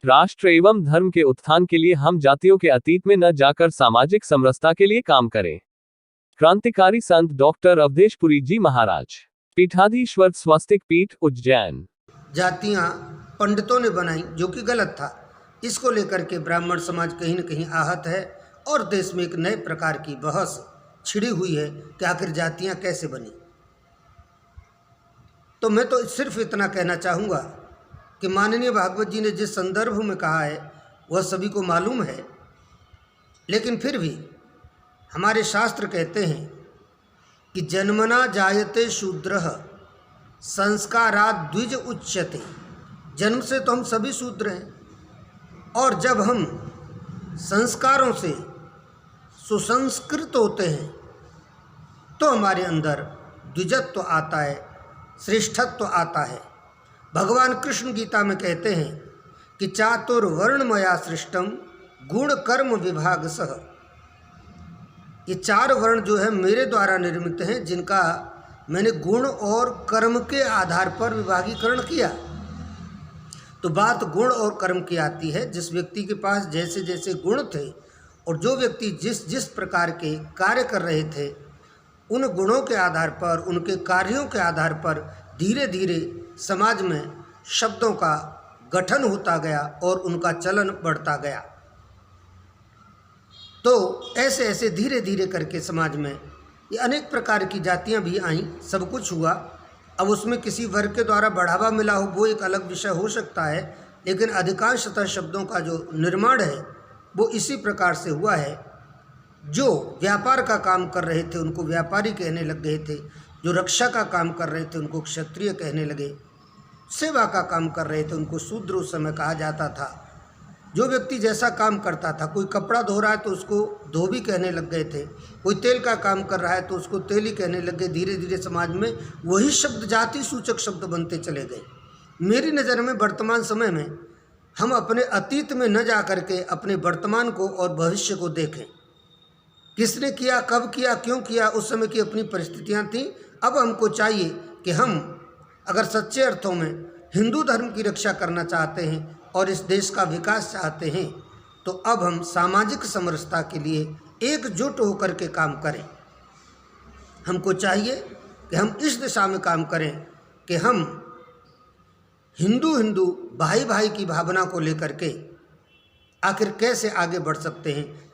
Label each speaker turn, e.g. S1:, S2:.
S1: राष्ट्र एवं धर्म के उत्थान के लिए हम जातियों के अतीत में न जाकर सामाजिक समरसता के लिए काम करें। क्रांतिकारी संत डॉक्टर अवधेशपुरी जी महाराज, पीठाधीश्वर स्वस्तिक पीठ उज्जैन।
S2: जातियां पंडितों ने बनाई जो कि गलत था। इसको लेकर के ब्राह्मण समाज कहीं न कहीं आहत है और देश में एक नए प्रकार की बहस छिड़ी हुई है कि आखिर जातियां कैसे बनी। तो मैं तो सिर्फ इतना कहना चाहूँगा कि माननीय भागवत जी ने जिस संदर्भ में कहा है वह सभी को मालूम है, लेकिन फिर भी हमारे शास्त्र कहते हैं कि जन्मना जायते शूद्रः संस्कारात् द्विज उच्यते। जन्म से तो हम सभी शूद्र हैं और जब हम संस्कारों से सुसंस्कृत होते हैं तो हमारे अंदर द्विजत्व आता है, श्रेष्ठत्व आता है। भगवान कृष्ण गीता में कहते हैं कि चातुर्वर्णमया सृष्टम गुण कर्म विभाग सह। ये 4 वर्ण जो है मेरे द्वारा निर्मित हैं, जिनका मैंने गुण और कर्म के आधार पर विभागीकरण किया। तो बात गुण और कर्म की आती है। जिस व्यक्ति के पास जैसे जैसे गुण थे और जो व्यक्ति जिस जिस प्रकार के कार्य कर रहे थे, उन गुणों के आधार पर, उनके कार्यों के आधार पर धीरे धीरे समाज में शब्दों का गठन होता गया और उनका चलन बढ़ता गया। तो ऐसे ऐसे धीरे धीरे करके समाज में ये अनेक प्रकार की जातियां भी आईं, सब कुछ हुआ। अब उसमें किसी वर्ग के द्वारा बढ़ावा मिला हो वो एक अलग विषय हो सकता है, लेकिन अधिकांशतः शब्दों का जो निर्माण है वो इसी प्रकार से हुआ है। जो व्यापार का काम कर रहे थे उनको व्यापारी कहने लग गए थे, जो रक्षा का काम कर रहे थे उनको क्षत्रिय कहने लगे, सेवा का काम कर रहे थे उनको शूद्र उस समय कहा जाता था। जो व्यक्ति जैसा काम करता था, कोई कपड़ा धो रहा है तो उसको धोबी कहने लग गए थे, कोई तेल का काम कर रहा है तो उसको तेली कहने लग गए। धीरे धीरे समाज में वही शब्द जाति सूचक शब्द बनते चले गए। मेरी नज़र में वर्तमान समय में हम अपने अतीत में न जा कर के अपने वर्तमान को और भविष्य को देखें। किसने किया, कब किया, क्यों किया, उस समय की अपनी परिस्थितियाँ थीं। अब हमको चाहिए कि हम अगर सच्चे अर्थों में हिंदू धर्म की रक्षा करना चाहते हैं और इस देश का विकास चाहते हैं तो अब हम सामाजिक समरसता के लिए एकजुट होकर के काम करें। हमको चाहिए कि हम इस दिशा में काम करें कि हम हिंदू हिंदू भाई भाई की भावना को लेकर के आखिर कैसे आगे बढ़ सकते हैं।